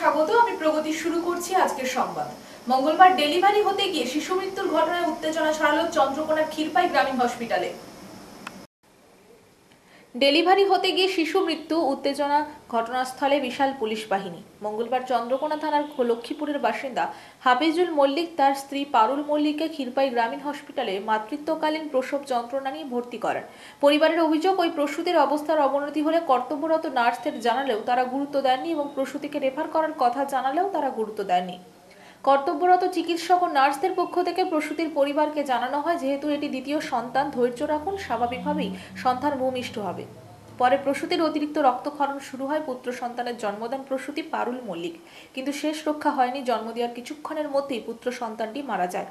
স্বাগত। আমি প্রগতি শুরু করছি আজকের সংবাদ। মঙ্গলবার ডেলিভারি হতে গিয়ে শিশু মৃত্যুর ঘটনায় উত্তেজনা ছড়ালো চন্দ্রকোনার ক্ষীরপাই গ্রামীণ হসপিটালে। ডেলিভারি হতে গিয়ে শিশু মৃত্যু, উত্তেজনা, ঘটনাস্থলে বিশাল পুলিশ বাহিনী। মঙ্গলবার চন্দ্রকোনা থানার লক্ষ্মীপুরের বাসিন্দা হাফিজুল মল্লিক তার স্ত্রী পারুল মল্লিককে ক্ষীরপাই গ্রামীণ হসপিটালে মাতৃত্বকালীন প্রসব যন্ত্রণা নিয়ে ভর্তি করেন। পরিবারের অভিযোগ, ওই প্রসূতির অবস্থার অবনতি হলে কর্তব্যরত নার্সদের জানালেও তারা গুরুত্ব দেননি এবং প্রসূতিকে রেফার করার কথা জানালেও তারা গুরুত্ব দেননি। কর্তব্যরত চিকিৎসক ও নার্সদের পক্ষ থেকে প্রসূতির পরিবারকে জানানো হয়, যেহেতু এটি দ্বিতীয় সন্তান, ধৈর্য রাখুন, স্বাভাবিকভাবেই সন্তান ভূমিষ্ঠ হবে। পরে প্রসূতির অতিরিক্ত রক্তক্ষরণ শুরু হয়। পুত্র সন্তানের জন্ম দেন প্রসূতি পারুল মল্লিক, কিন্তু শেষ রক্ষা হয়নি। জন্ম দেওয়ার কিছুক্ষণের মধ্যেই পুত্র সন্তানটি মারা যায়।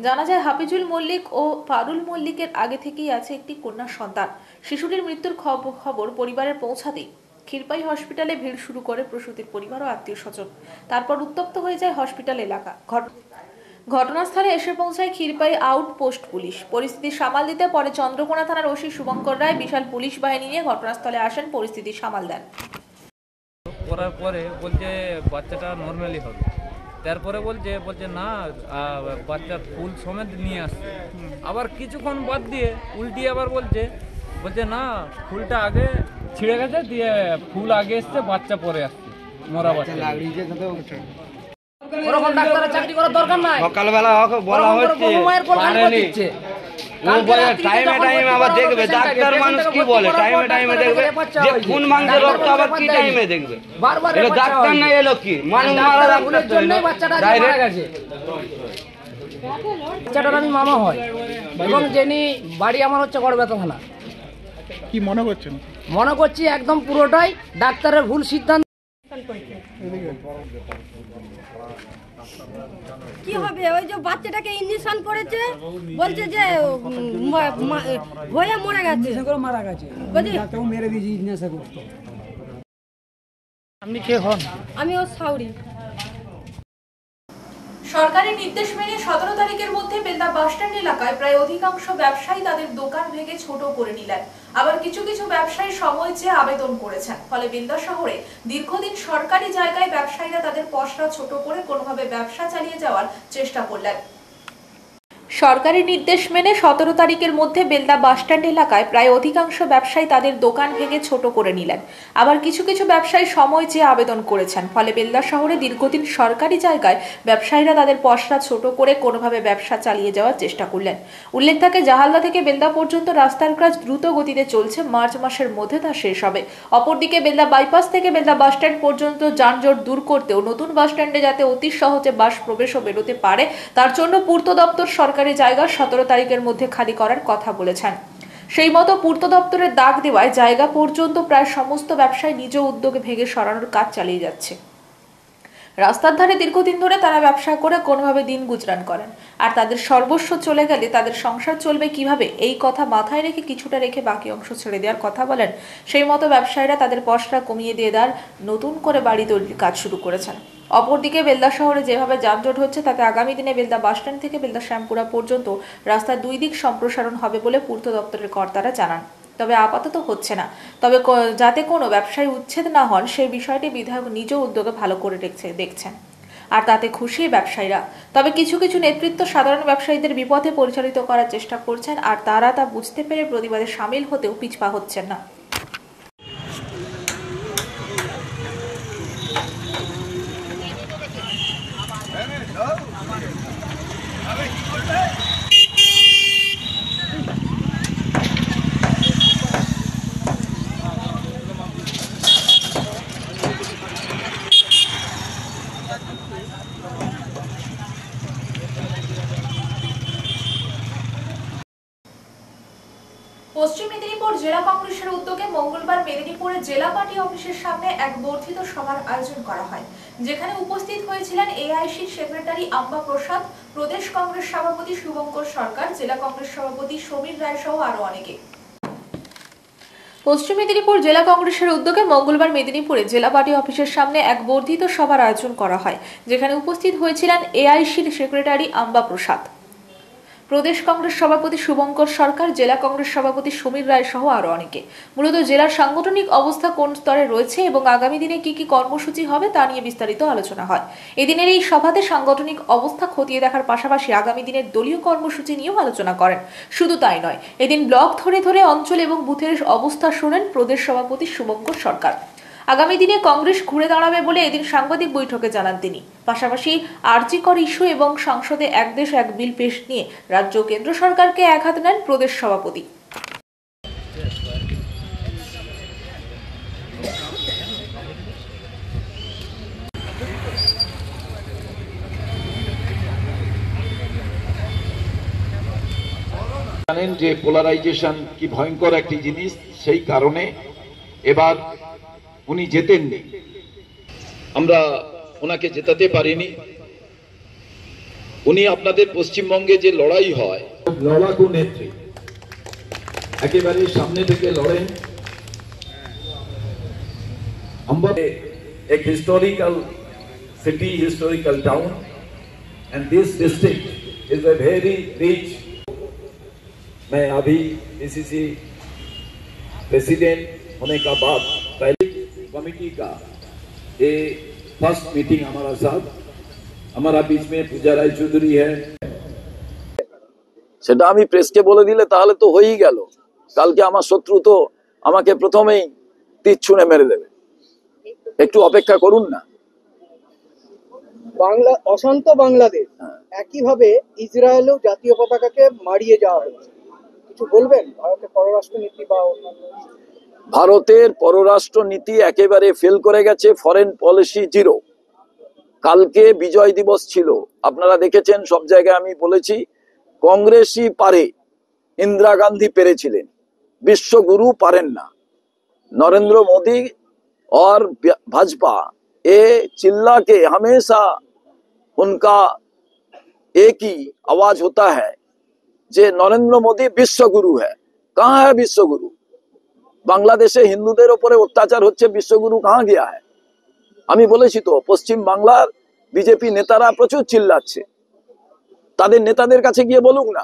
জানা যায়, হাফিজুল মল্লিক ও পারুল মল্লিকের আগে থেকেই আছে একটি কন্যা সন্তান। শিশুটির মৃত্যুর খবর পরিবারের পৌঁছাতেই ক্ষীরপাই হসপিটালে ভিড় শুরু করে প্রসূতির পরিবার ও আত্মীয় স্বজন। তারপর উত্তপ্ত হয়ে যায় হসপিটাল এলাকা। ঘটনাস্থলে এসে পৌঁছায় ক্ষীরপাই আউটপোস্ট পুলিশ। পরিস্থিতি সামাল দিতে পরে চন্দ্রকোনা থানার ওসি শুভঙ্কর রায় বিশাল পুলিশ বাহিনী নিয়ে ঘটনাস্থলে আসেন, পরিস্থিতি সামাল দেন। করার পরে বলছে বাচ্চাটা নর্মালি হবে, তারপরে বলছে না বাচ্চার ফুল সমেত নিয়ে আসছে। আবার কিছুক্ষণ বাদ দিয়ে উল্টি আবার বলছে না ফুলটা আগে ছিঁড়ে গেছে, দিয়ে ফুল আগে এসছে, বাচ্চা পরে আসছে, মরা বাচ্চা। ওরকম ডাক্তারের চাকরি করার দরকার নাই। সকালবেলা বলা হচ্ছে টাইমে আবার দেখবে ডাক্তার মানুষ কি বলে, টাইমে দেখবে যে খুন মাংস রক্ত আবার কি টাইমে দেখবে। এলো ডাক্তার না এলো কি মানুষ মারা বাচ্চাটার আমি মামা হয় এবং যিনি বাড়ি আমার হচ্ছে গড়বেতা থানা। কি মনে করছেন? মনে করছি একদম পুরোটাই ডাক্তারের ভুল সিদ্ধান্ত। কি হবে, ওই যে বাচ্চাটাকে ইঞ্জেকশন করেছে, বলছে যে হয়ে মরে গেছে, মারা গেছে, মেরে দিয়েছি ইঞ্জেকশন করতে। আপনি কে হন? আমি ওর সাউরি। সরকারি নির্দেশ মেনে 17 তারিখের মধ্যে বেলদা বাসস্ট্যান্ড এলাকায় প্রায় অধিকাংশ ব্যবসায়ী তাদের দোকান ভেঙে ছোট করে নিলেন। আবার কিছু কিছু ব্যবসায়ী সময় চেয়ে আবেদন করেছেন। ফলে বেলদা শহরে দীর্ঘদিন সরকারি জায়গায় ব্যবসায়ীরা তাদের পসরা ছোট করে কোনোভাবে ব্যবসা চালিয়ে যাওয়ার চেষ্টা করলেন। সরকারি নির্দেশ মেনে 17 তারিখের মধ্যে বেলদা বাসস্ট্যান্ড এলাকায় প্রায় অধিকাংশ ব্যবসায়ী তাদের দোকান ভেঙে ছোট করে নিলেন। আবার কিছু কিছু ব্যবসায়ী সময় চেয়ে আবেদন করেছেন। ফলে বেলদা শহরে দীর্ঘদিন সরকারি জায়গায় ব্যবসায়ীরা তাদের পসরা ছোট করে কোনোভাবে ব্যবসা চালিয়ে যাওয়ার চেষ্টা করলেন। উল্লেখ থাকে, জাহালদা থেকে বেলদা পর্যন্ত রাস্তার কাজ দ্রুত গতিতে চলছে। মার্চ মাসের মধ্যে তা শেষ হবে। অপরদিকে বেলদা বাইপাস থেকে বেলদা বাসস্ট্যান্ড পর্যন্ত যানজট দূর করতেও নতুন বাসস্ট্যান্ডে যাতে অতি সহজে বাস প্রবেশ ও বেরোতে পারে, তার জন্য পূর্ত দপ্তর সরকারি জায়গা 17 তারিখের মধ্যে খালি করার কথা বলেছেন। সেই মতো পূর্ত দপ্তরের ডাক দেওয়ায় জায়গা পর্যন্ত প্রায় সমস্ত ব্যবসায়ী নিজ উদ্যোগে ভেঙে সরানোর কাজ চালিয়ে যাচ্ছে। রাস্তার ধারে দীর্ঘদিন ধরে তারা ব্যবসা করে কোনোভাবে দিন গুজরান করেন, আর তাদের সর্বস্ব চলে গেলে তাদের সংসার চলবে কিভাবে, এই কথা মাথায় রেখে কিছুটা রেখে বাকি অংশ ছেড়ে দেওয়ার কথা বলেন। সেই মতো ব্যবসায়ীরা তাদের পসরা কমিয়ে দিয়ে দেওয়ার নতুন করে বাড়ি তৈরির কাজ শুরু করেছেন। অপরদিকে বেলদা শহরে যেভাবে যানজট হচ্ছে, তাতে আগামী দিনে বেলদা বাসস্ট্যান্ড থেকে বেলদা শ্যামপুরা পর্যন্ত রাস্তার 2 দিক সম্প্রসারণ হবে বলে পূর্ত দপ্তরের কর্তারা জানান। তবে আপাতত হচ্ছে না। তবে যাতে কোনো ব্যবসায়ী উচ্ছেদ না হন, সেই বিষয়টি বিধায়ক নিজ উদ্যোগে ভালো করে দেখছেন, আর তাতে খুশি ব্যবসায়ীরা। তবে কিছু কিছু নেতৃত্ব সাধারণ ব্যবসায়ীদের বিপথে পরিচালিত করার চেষ্টা করছেন, আর তারা তা বুঝতে পেরে প্রতিবাদে সামিল হতেও পিছপা হচ্ছেন না। পশ্চিম মেদিনীপুর জেলা কংগ্রেসের উদ্যোগে মঙ্গলবার মেদিনীপুরের জেলা পার্টি অফিসের সামনে এক বর্ধিত সভার আয়োজন করা হয়, যেখানে উপস্থিত হয়েছিলেন এআইসি সেক্রেটারি আম্বা প্রসাদ, প্রদেশ কংগ্রেস সভাপতি শুভঙ্কর সরকার, জেলা কংগ্রেস সভাপতি সমীর রায় সহ আরো অনেকে। পশ্চিম মেদিনীপুর জেলা কংগ্রেসের উদ্যোগে মঙ্গলবার মেদিনীপুরে জেলা পার্টি অফিসের সামনে এক বর্ধিত সভার আয়োজন করা হয়, যেখানে উপস্থিত হয়েছিলেন এআইসির সেক্রেটারি আম্বা প্রসাদ, প্রদেশ কংগ্রেস সভাপতি শুভঙ্কর সরকার, জেলা কংগ্রেস সভাপতি সমীর রায় সহ আরো অনেকে। মূলত জেলার সাংগঠনিক অবস্থা কোন স্তরে রয়েছে এবং আগামী দিনে কি কি কর্মসূচি হবে তা নিয়ে বিস্তারিত আলোচনা হয়। এদিনের এই সভাতে সাংগঠনিক অবস্থা খতিয়ে দেখার পাশাপাশি আগামী দিনের দলীয় কর্মসূচি নিয়েও আলোচনা করেন। শুধু তাই নয়, এদিন ব্লক ধরে ধরে অঞ্চল এবং বুথের অবস্থা শোনেন প্রদেশ সভাপতি শুভঙ্কর সরকার। আগামী দিনে কংগ্রেস ঘুরে দাঁড়াবে বলে এদিন সাংবাদিক বৈঠকে জানান তিনি। পাশাপাশি আরজিকর ইস্যু এবং সংসদে এক দেশ এক বিল পেশ নিয়ে রাজ্য কেন্দ্র সরকারকে একহাত নেন প্রদেশ সভাপতি। জানেন যে পোলারাইজেশন কি ভয়ঙ্কর একটি জিনিস, সেই কারণে এবার উনি জেতেননি, আমরা ওনাকে জেতাতে পারিনি। উনি আপনাদের পশ্চিমবঙ্গে যে লড়াই হয়, লড়াকু নেত্রী, একেবারে সামনে থেকে লড়েন। আমরা এক historical city, historical town, and this district is a very rich। मैं अभी पीसीसी प्रेसिडेंट होने का बाद पहले कमेटी का ये फर्स्ट मीटिंग हमारा साथ, हमारा बीच में पूजा राय चौधरी है। সেটা আমি প্রেসকে বলে দিলে তাহলে তো হয়েই গেল। কালকে আমার শত্রু তো আমাকে প্রথমেই তীর ছুঁড়ে মেরে দেবে। একটু অপেক্ষা করুন না। বাংলা অশান্ত বাংলাদেশ, একইভাবে ইসরায়েলও জাতীয় পতাকাকে মারিয়ে যাওয়া হয়েছে। কিছু বলবেন ভারতের পররাষ্ট্র নীতি বা অন্যান্য? ভারতের পররাষ্ট্র নীতি একেবারে ফেল করে গেছে, ফরেন পলিসি জিরো। কালকে বিজয় দিবস ছিল, আপনারা দেখেছেন সব জায়গায় আমি বলেছি কংগ্রেসই পারে, ইন্দিরা গান্ধী পেরেছিলেন, বিশ্বগুরু পারেন না। नरेंद्र मोदी और भाजपा ये चिल्ला के हमेशा उनका एक ही आवाज होता है যে নরেন্দ্র মোদী বিশ্বগুরু है। कहाँ है विश्वगुरु? বাংলাদেশে হিন্দুদের উপরে অত্যাচার হচ্ছে, বিশ্বগুরু कहाँ गया है? আমি বলেছি তো, পশ্চিম বাংলার বিজেপি নেতারা প্রচুর চিল্লাচ্ছে, তাদের নেতাদের কাছে গিয়ে বলুক না।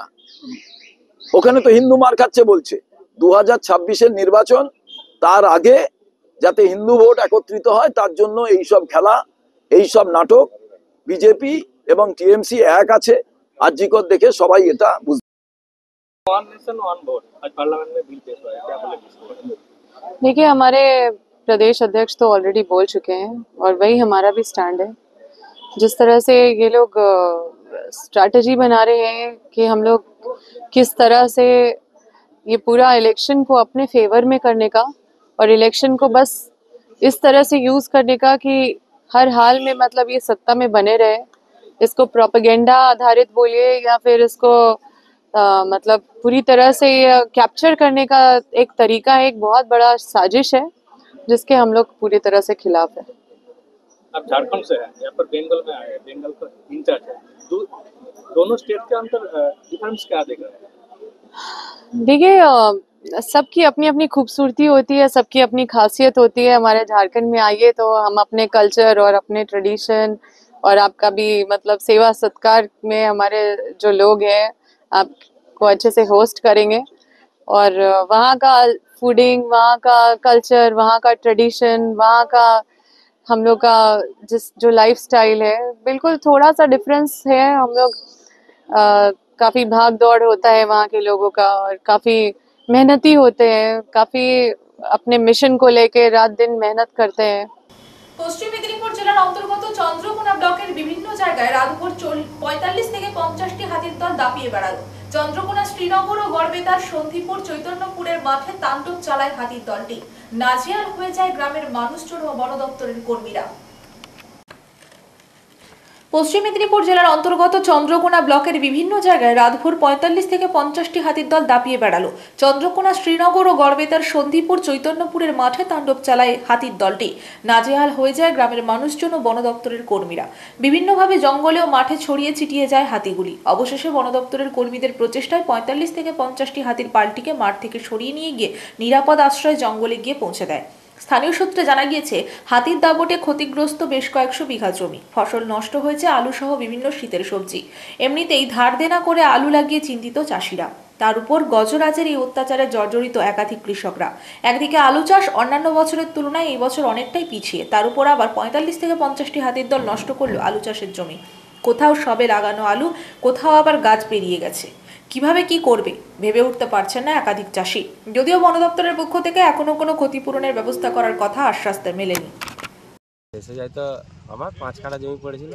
ওখানে তো হিন্দু মার খাচ্ছে বলছে। 2026-এর নির্বাচন, তার আগে যাতে হিন্দু ভোট একত্রিত হয় তার জন্য এই সব খেলা, এই সব নাটক। বিজেপি এবং টিএমসি এক আছে, আরজিকর দেখে সবাই এটা বুঝতে। देखिए, हमारे प्रदेश अध्यक्ष तो ऑलरेडी बोल चुके हैं और वही हमारा भी स्टैंड है। जिस तरह से ये लोग स्ट्रैटेजी बना रहे हैं कि हम लोग किस तरह से ये पूरा इलेक्शन को अपने फेवर में करने का और इलेक्शन को बस इस तरह से यूज़ करने का कि हर हाल में मतलब ये सत्ता में बने रहे। इसको प्रोपेगेंडा आधारित बोलिए या फिर इसको मतलब पूरी तरह से ये कैप्चर करने का एक तरीका है, एक बहुत बड़ा साजिश है जिसके हम लोग पूरी तरह से खिलाफ है। आप झारखंड से हैं, यहाँ पर बंगाल में आए हैं, बंगाल का इंचार्ज है, दोनों स्टेट के अंदर डिफरेंस क्या देख रहे हैं? देखिए, सबकी अपनी अपनी खूबसूरती होती है, सबकी अपनी खासियत होती है। हमारे झारखंड में आइए तो हम अपने कल्चर और अपने ट्रेडिशन और आपका भी मतलब सेवा सत्कार में हमारे जो लोग हैं आपको अच्छे से होस्ट करेंगे और वहाँ का फूडिंग, वहाँ का कल्चर, वहाँ का ट्रेडिशन, वहाँ का हम लोग का जो लाइफस्टाइल है बिल्कुल थोड़ा सा डिफरेंस है। हम लोग काफ़ी भाग दौड़ होता है वहाँ के लोगों का और काफ़ी मेहनती होते हैं, काफ़ी अपने मिशन को लेके रात दिन मेहनत करते हैं। পশ্চিম মেদিনীপুর জেলার অন্তর্গত চন্দ্রকোনা ব্লকের বিভিন্ন জায়গায় রাতভর 45 থেকে 50টি হাতির দল দাপিয়ে বেড়ালো। চন্দ্রকোনা, শ্রীনগর ও গড়বেতার সন্ধিপুর, চৈতন্যপুরের মাঠে তাণ্ডব চালায় হাতির দলটি। নাজেহাল হয়ে যায় গ্রামের মানুষজন ও বন দপ্তরের কর্মীরা। পশ্চিম মেদিনীপুর জেলার অন্তর্গত চন্দ্রকোনা ব্লকের বিভিন্ন জায়গায় রাতভর 45 থেকে 50টি হাতির দল দাপিয়ে বেড়ালো। চন্দ্রকোনা, শ্রীনগর ও গড়বেতার সন্ধিপুর, চৈতন্যপুরের মাঠে তাণ্ডব চালায় হাতির দলটি। নাজেহাল হয়ে যায় গ্রামের মানুষজন ও বন দপ্তরের কর্মীরা। বিভিন্নভাবে জঙ্গলে ও মাঠে ছড়িয়ে ছিটিয়ে যায় হাতিগুলি। অবশেষে বন দপ্তরের কর্মীদের প্রচেষ্টায় 45 থেকে 50টি হাতির পালটিকে মাঠ থেকে সরিয়ে নিয়ে গিয়ে নিরাপদ আশ্রয় জঙ্গলে গিয়ে পৌঁছে দেয়। স্থানীয় সূত্রে জানা গিয়েছে, হাতির দাপটে ক্ষতিগ্রস্ত বেশ কয়েকশো বিঘা জমি, ফসল নষ্ট হয়েছে আলু সহ বিভিন্ন শীতের সবজি। এমনিতেই ধার দেনা করে আলু লাগিয়ে চিন্তিত চাষিরা, তার উপর গজরাজের এই অত্যাচারে জর্জরিত একাধিক কৃষকরা। একদিকে আলু চাষ অন্যান্য বছরের তুলনায় এই বছর অনেকটাই পিছিয়ে, তার উপর আবার 45 থেকে 50টি হাতির দল নষ্ট করলো আলু চাষের জমি। কোথাও সবে লাগানো আলু, কোথাও আবার গাছ পেরিয়ে গেছে। কিভাবে কি করবে ভেবে উঠতে পারছেন না একাধিক চাষি। যদিও বন দপ্তরের পক্ষ থেকে এখনো কোনো ক্ষতিপূরণের ব্যবস্থা করার কথা আশ্বাস মেলেনি। এসে যায় তো আমার 5 কাঠা জমি পড়েছিল,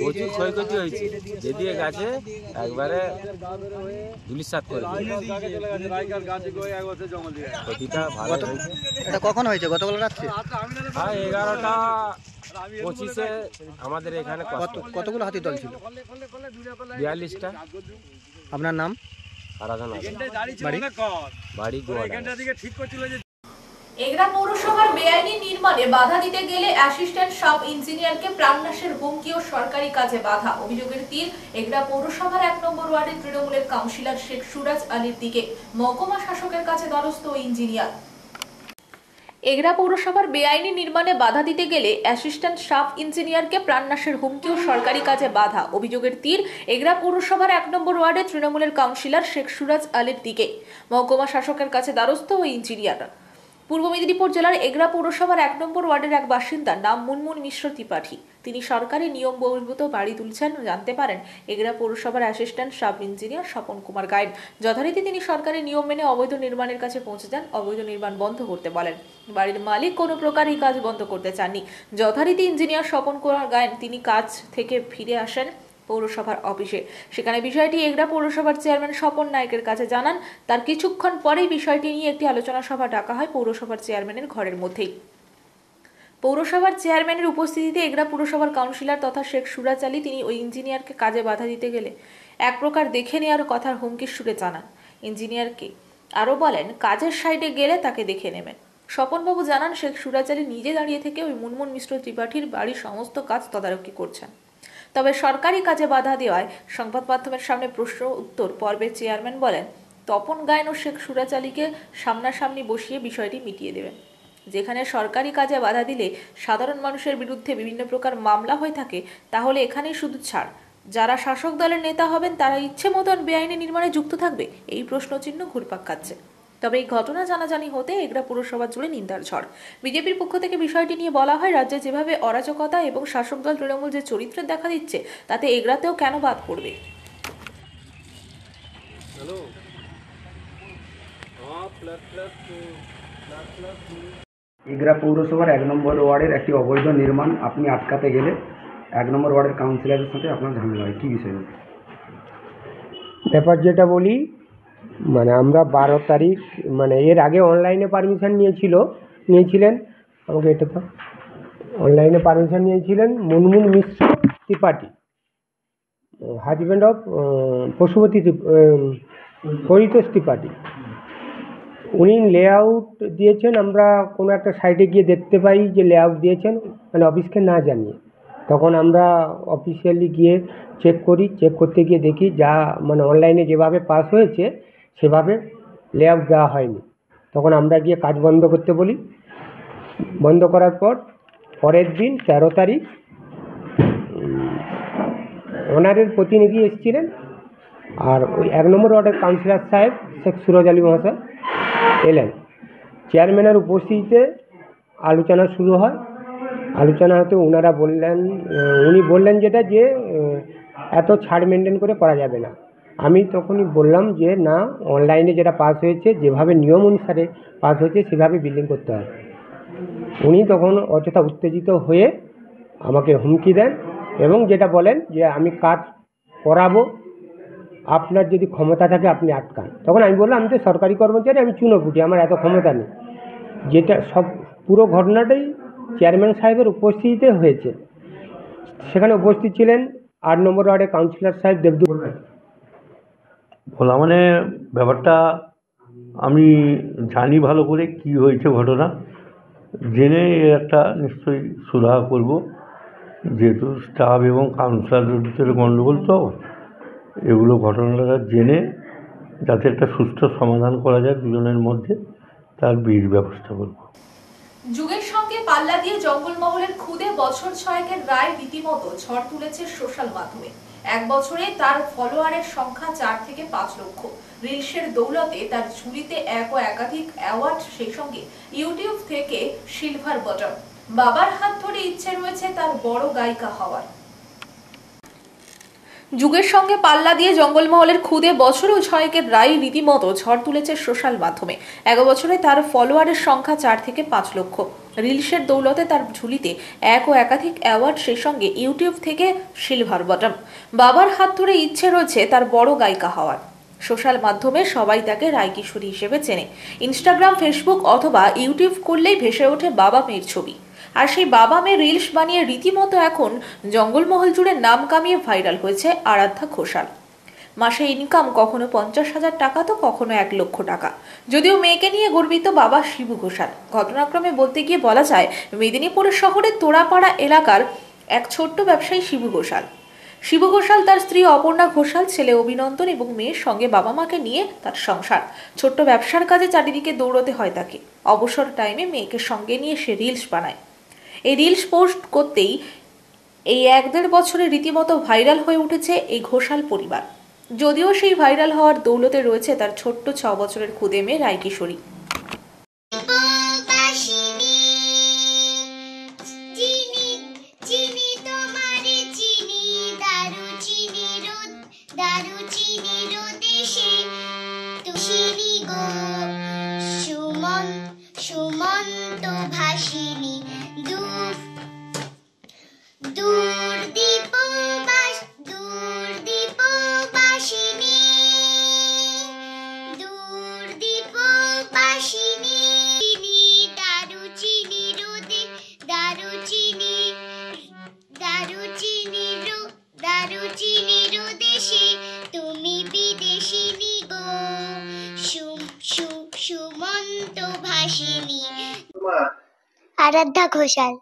প্রচুর ক্ষয়ক্ষতি হয়েছে, যেদিকে গাছে একবারে ধুলিসাৎ করে ক্ষতিটা ভালো হয়েছে। এটা কখন হয়েছে? গতকাল রাত্রে? হ্যাঁ, 11টা 25-এ আমাদের এখানে। কতগুলো হাতির দল ছিল? 42টা। আপনার নাম? আরাধনা। বাড়ি এগরা পৌরসভার বেআইনি নির্মাণে বাধা দিতে গেলে অ্যাসিস্ট্যান্ট সাব ইঞ্জিনিয়ারকে প্রাণনাশের হুমকি ও সরকারি কাজে বাধা। অভিযোগের তীর এগরা পৌরসভার 1 নম্বর ওয়ার্ডের তৃণমূলের কাউন্সিলর শেখ সুরাজ আলীর দিকে। মহকুমা শাসকের কাছে দ্বারস্থ ওই ইঞ্জিনিয়ার। এগরা পৌরসভার বেআইনি নির্মাণে বাধা দিতে গেলে অ্যাসিস্ট্যান্ট সাব ইঞ্জিনিয়ারকে প্রাণনাশের হুমকি ও সরকারি কাজে বাধা। অভিযোগের তীর এগরা পৌরসভার 1 নম্বর ওয়ার্ডের তৃণমূলের কাউন্সিলর শেখ সুরাজ আলীর দিকে। মহকুমা শাসকের কাছে দ্বারস্থ ওই ইঞ্জিনিয়ার। পূর্ব মেদিনীপুর জেলার এগরা পৌরসভার 1 নম্বর ওয়ার্ডের এক বাসিন্দা নাম মুনমুন মিশ্র ত্রিপাঠী। তিনি সরকারি নিয়ম বহির্ভূত বাড়ি তুলছেন জানতে পারেন এগরা পৌরসভার assistant sub engineer Swapan Kumar Gayen. যথারীতি তিনি সরকারি নিয়ম মেনে অবৈধ নির্মাণের কাছে পৌঁছে যান, অবৈধ নির্মাণ বন্ধ করতে বলেন। বাড়ির মালিক কোনো প্রকার এই কাজ বন্ধ করতে চাননি। যথারীতি ইঞ্জিনিয়ার স্বপন কুমার গায়েন তিনি কাজ থেকে ফিরে আসেন পৌরসভার অফিসে। সেখানে বিষয়টি এগরা পৌরসভার চেয়ারম্যান স্বপন নায়কের কাছে জানান। তার কিছুক্ষণ পরেই বিষয়টি নিয়ে একটি আলোচনা সভা ডাকা হয় পৌরসভার চেয়ারম্যানের ঘরের মধ্যেই। পৌরসভার চেয়ারম্যানের উপস্থিতিতে এগরা পৌরসভার কাউন্সিলর তথা শেখ সুরাজ আলী তিনি ওই ইঞ্জিনিয়ারকে কাজে বাধা দিতে গেলে এক প্রকার দেখে নেওয়ার কথার হুমকির সুরে জানান ইঞ্জিনিয়ারকে। আরও বলেন, কাজের সাইডে গেলে তাকে দেখে নেবেন। স্বপনবাবু জানান, শেখ সুরাজ আলী নিজে দাঁড়িয়ে থেকে ওই মুনমুন মিশ্র ত্রিপাঠীর বাড়ির সমস্ত কাজ তদারকি করছেন। তবে সরকারি কাজে বাধা দেওয়ায় সংবাদ মাধ্যমের সামনে প্রশ্ন উত্তর পর্বে চেয়ারম্যান বলেন, তপন গায়েন ও শেখ সুরাজ আলীকে সামনাসামনি বসিয়ে বিষয়টি মিটিয়ে দেবেন। যেখানে সরকারি কাজে বাধা দিলে সাধারণ মানুষের বিরুদ্ধে বিভিন্ন প্রকার মামলা হয়ে থাকে, তাহলে এখানেই শুধু ছাড়। যারা শাসক দলের নেতা হবেন তারা ইচ্ছে মতন বেআইনি নির্মাণে যুক্ত থাকবে, এই প্রশ্নচিহ্ন ঘুরপাক খাচ্ছে। তবে এই ঘটনা জানাজানি হতে এগরা পুরসভা জুড়ে নিন্দার ঝড়। বিজেপির পক্ষ থেকে বিষয়টি নিয়ে বলা হয়, রাজ্যে যেভাবে অরাজকতা এবং শাসক দল তৃণমূল যে চরিত্রের দেখা দিচ্ছে, তাতে এগরাতেও কেন বাদ পড়বে। এগরা পৌরসভার 1 নম্বর ওয়ার্ডের একটি অবৈধ নির্মাণ আপনি আটকাতে গেলে 1 নম্বর ওয়ার্ডের কাউন্সিলরের সাথে আপনার ঝামেলা হয়, কী বিষয়? ব্যাপার যেটা বলি, মানে আমরা 12 তারিখ, মানে এর আগে অনলাইনে পারমিশন নিয়েছিলেন, আমাকে এটা তো অনলাইনে পারমিশন নিয়েছিলেন মুনমুন মিশ্র ত্রিপাঠী, হাজব্যান্ড অফ পরিতোষ ত্রিপাঠী। উনি লেআউট দিয়েছেন, আমরা কোনো একটা সাইডে গিয়ে দেখতে পাই যে লেআউট দিয়েছেন, মানে অফিসকে না জানিয়ে। তখন আমরা অফিসিয়ালি গিয়ে চেক করি, চেক করতে গিয়ে দেখি যা মানে অনলাইনে যেভাবে পাস হয়েছে সেভাবে লেআউট দেওয়া হয়নি। তখন আমরা গিয়ে কাজ বন্ধ করতে বলি। বন্ধ করার পর পরের দিন 13 তারিখ ওনারের প্রতিনিধি এসেছিলেন, আর ওই 1 নম্বর ওয়ার্ডের কাউন্সিলর সাহেব শেখ সুরাজ আলী মহাশয় এলেন। চেয়ারম্যানের উপস্থিতিতে আলোচনা শুরু হয়। আলোচনা হতে উনি বললেন যেটা যে এত ছাড় মেনটেন করে করা যাবে না। আমি তখনই বললাম যে না, অনলাইনে যেটা পাস হয়েছে, যেভাবে নিয়ম অনুসারে পাস হয়েছে সেভাবে বিল্ডিং করতে হবে। উনি তখন অযথা উত্তেজিত হয়ে আমাকে হুমকি দেন এবং যেটা বলেন যে আমি কাজ করাবো, আপনার যদি ক্ষমতা থাকে আপনি আটকান। তখন আমি বললাম, আমি তো সরকারি কর্মচারী, আমি চুনোপুটি, আমার এত ক্ষমতা নেই। যেটা পুরো ঘটনাটাই চেয়ারম্যান সাহেবের উপস্থিতিতে হয়েছে। সেখানে উপস্থিত ছিলেন 8 নম্বর ওয়ার্ডের কাউন্সিলর সাহেব দেবদূত। বলা মানে ব্যাপারটা আমি জানি ভালো করে কি হয়েছে ঘটনা, জেনে একটা নিশ্চয়ই সুরাহা করব, যেহেতু স্টাফ এবং কাউন্সিলরের ভিতরে গণ্ডগোল, তো এগুলো ঘটনাটা জেনে যাতে একটা সুষ্ঠু সমাধান করা যায় দুজনের মধ্যে, তার বিয়ের ব্যবস্থা করব। যুগের সঙ্গে পাল্লা দিয়ে জঙ্গলমহলের খুদে বছর ছয়েকের রায় রীতিমতো ঝড় তুলেছে সোশ্যাল মাধ্যমে। এক বছরে তার ফলোয়ারের সংখ্যা 4 থেকে 5 লক্ষ। রিলসের দৌলতে তার ঝুলিতে এক ও একাধিক অ্যাওয়ার্ড, সেই সঙ্গে ইউটিউব থেকে সিলভার বাটন। বাবার হাত ধরে ইচ্ছে রয়েছে তার বড় গায়িকা হওয়ার। যুগের সঙ্গে পাল্লা দিয়ে জঙ্গলমহলের খুদে বছর ও ছয়েকের রায় রীতিমতো ঝড় তুলেছে সোশ্যাল মাধ্যমে। 1 বছরে তার ফলোয়ারের সংখ্যা 4 থেকে 5 লক্ষ। রিলসের দৌলতে তার ঝুলিতে এক ও একাধিক অ্যাওয়ার্ড, সেই সঙ্গে ইউটিউব থেকে সিলভার বাটন। বাবার হাত ধরে ইচ্ছে রয়েছে তার বড় গায়িকা হওয়ার। সোশ্যাল মাধ্যমে সবাই তাকে রায় কিশোরী হিসেবে চেনে। ইনস্টাগ্রাম, ফেসবুক অথবা ইউটিউব করলেই ভেসে ওঠে বাবা মেয়ের ছবি। আর সেই বাবা মেয়ে রিলস বানিয়ে রীতিমতো এখন জঙ্গলমহল জুড়ে নাম কামিয়ে ভাইরাল হয়েছে আরাধ্যা ঘোষাল। মাসে ইনকাম কখনো 50,000 টাকা তো কখনো 1 লক্ষ টাকা। যদিও মেয়েকে নিয়ে গর্বিত বাবা শিবু ঘোষাল। ঘটনাক্রমে বলতে গিয়ে বলা যায়, মেদিনীপুরের শহরের তোড়াপাড়া এলাকার এক ছোট্ট ব্যবসায়ী শিবু ঘোষাল। শিবু ঘোষাল, তার স্ত্রী অপর্ণা ঘোষাল, ছেলে অভিনন্দন এবং মেয়ের সঙ্গে বাবা মাকে নিয়ে তার সংসার। ছোট্ট ব্যবসার কাজে চারিদিকে দৌড়তে হয় তাকে। অবসর টাইমে মেয়েকে সঙ্গে নিয়ে সে রিলস বানায়। এই রিলস পোস্ট করতেই এই 1-1.5 বছরে রীতিমতো ভাইরাল হয়ে উঠেছে এই ঘোষাল পরিবার। যদিও সেই ভাইরাল হওয়ার দৌলতে রয়েছে তার ছোট্ট 6 বছরের খুদে মেয়ে রায় কিশোরী। সুমন্ত ভাসিনী তুমি বিদেশিনী গো সুমন্ত ভাসিনী। আরাধ্যা ঘোষাল।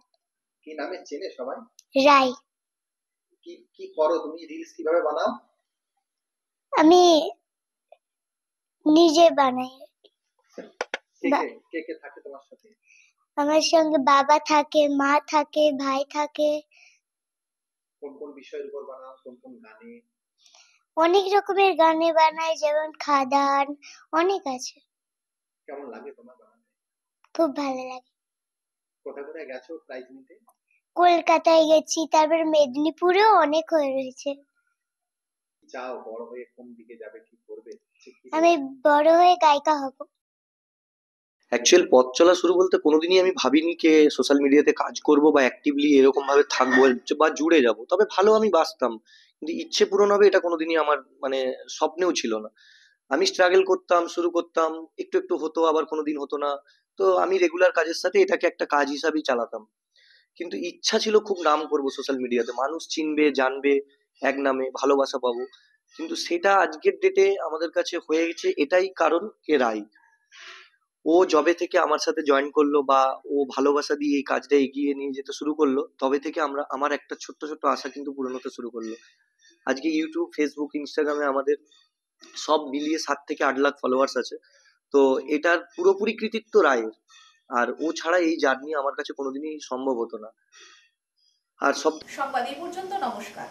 কি নামে চেনে সবাই? রায়। কি কি করো তুমি? রিলস কিভাবে বানাও? আমি নিজে বানাই। কে কে থাকে তোমার সাথে? আমার সঙ্গে বাবা থাকে, মা থাকে, ভাই থাকে। কোন কোন বিষয়ের উপর বানাও? কোন কোন গানে? অনেক রকমের গানে বানাই, যেমন খাদান, অনেক আছে। কেমন লাগে তোমার বানাতে? খুব ভালো লাগে। কোথায় কোথায় গেছো প্রাইজ নিতে? কলকাতায় গেছি, তারপর মেদিনীপুরেও অনেক হয়ে রয়েছে। চাও বড় হয়ে কোন দিকে যাবে, কি করবে? আমি বড় হয়ে গায়িকা হব। অ্যাকচুয়াল পথ চলা শুরু বলতে কোনোদিনই আমি ভাবিনি যে সোশ্যাল মিডিয়াতে কাজ করব বা অ্যাক্টিভলি এরকম ভাবে থাকবো বা জুড়ে যাব। তবে ভালো আমি বাসতাম, কিন্তু ইচ্ছে পূরণ হবে এটা কোনোদিনই আমার মানে স্বপ্নেও ছিল না। আমি স্ট্রাগল করতাম, শুরু করতাম, একটু একটু হতো, আবার কোনোদিন হতো না। তো আমি রেগুলার কাজের সাথে এটাকে একটা কাজ হিসাবেই চালাতাম। কিন্তু ইচ্ছা ছিল খুব নাম করবো সোশ্যাল মিডিয়াতে, মানুষ চিনবে, জানবে, এক নামে ভালোবাসা পাবো। কিন্তু সেটা আজকের ডেটে আমাদের কাছে হয়ে গেছে, এটাই কারণ কে রাই। ও যবে থেকে আমার সাথে জয়েন করলো বা ও ভালোবাসা দিয়ে এই কাজটা এগিয়ে নিয়ে যেতে শুরু করলো, তবে থেকে আমার একটা ছোট্ট ছোট্ট আশা কিন্তু পূরণ হতে শুরু করলো। আজকে ইউটিউব, ফেসবুক, ইনস্টাগ্রামে আমাদের সব মিলিয়ে 7 থেকে 8 লাখ ফলোয়ার্স আছে। তো এটার পুরোপুরি কৃতিত্ব রায়ের। আর ও ছাড়া এই জার্নি আমার কাছে কোনোদিনই সম্ভব হতো না। আর সব সংবাদ এই পর্যন্ত। নমস্কার।